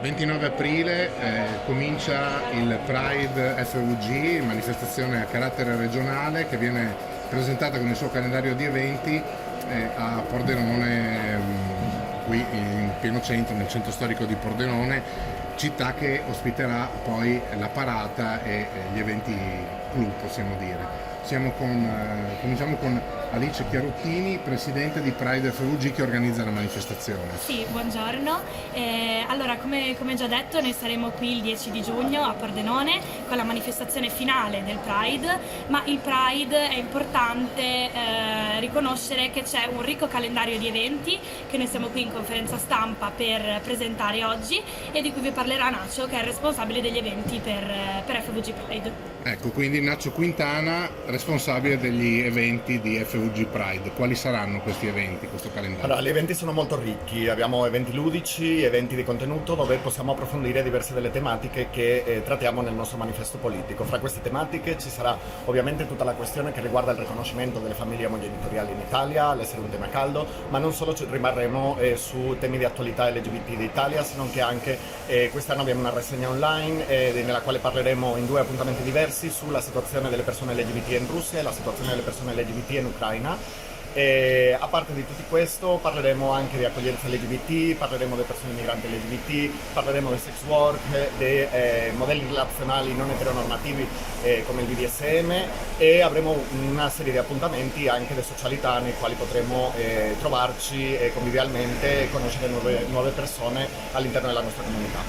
29 aprile comincia il Pride FVG, manifestazione a carattere regionale che viene presentata con il suo calendario di eventi a Pordenone, qui in pieno centro, nel centro storico di Pordenone, città che ospiterà poi la parata e gli eventi clou, possiamo dire. Cominciamo con Alice Chiarottini, presidente di Pride FVG, che organizza la manifestazione. Sì, buongiorno. Allora, come già detto, noi saremo qui il 10 di giugno a Pordenone con la manifestazione finale del Pride, ma il Pride è importante riconoscere che c'è un ricco calendario di eventi che noi siamo qui in conferenza stampa per presentare oggi e di cui vi parlerà Nacio, che è il responsabile degli eventi per FVG Pride. Ecco, quindi Nacio Quintana, responsabile degli eventi di FVG Pride. Quali saranno questi eventi, questo calendario? Allora, gli eventi sono molto ricchi, abbiamo eventi ludici, eventi di contenuto dove possiamo approfondire diverse delle tematiche che trattiamo nel nostro manifesto politico. Fra queste tematiche ci sarà ovviamente tutta la questione che riguarda il riconoscimento delle famiglie omogenitoriali in Italia, l'essere un tema caldo, ma non solo ci rimarremo su temi di attualità LGBT d'Italia, sino che anche quest'anno abbiamo una rassegna online nella quale parleremo in due appuntamenti diversi sulla situazione delle persone LGBT in Russia e la situazione delle persone LGBT in Ucraina. E a parte di tutto questo parleremo anche di accoglienza LGBT, parleremo delle persone migranti LGBT, parleremo del sex work, dei modelli relazionali non eteronormativi come il BDSM, e avremo una serie di appuntamenti anche di socialità nei quali potremo trovarci convivialmente e conoscere nuove persone all'interno della nostra comunità.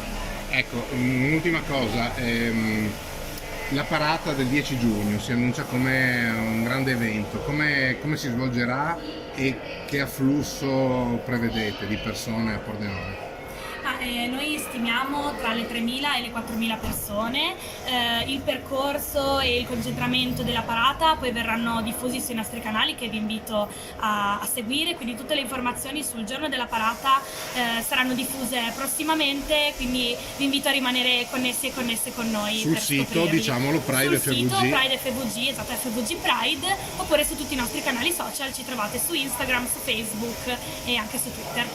Ecco, un'ultima cosa. La parata del 10 giugno si annuncia come un grande evento, come si svolgerà e che afflusso prevedete di persone a Pordenone? Noi stimiamo tra le 3.000 e le 4.000 persone. Il percorso e il concentramento della parata poi verranno diffusi sui nostri canali, che vi invito a seguire, quindi tutte le informazioni sul giorno della parata saranno diffuse prossimamente, quindi vi invito a rimanere connessi e connesse con noi. Sul sito, diciamolo, Pride sul FVG. sito Pride FVG, esatto, FVG Pride, oppure su tutti i nostri canali social, ci trovate su Instagram, su Facebook e anche su Twitter.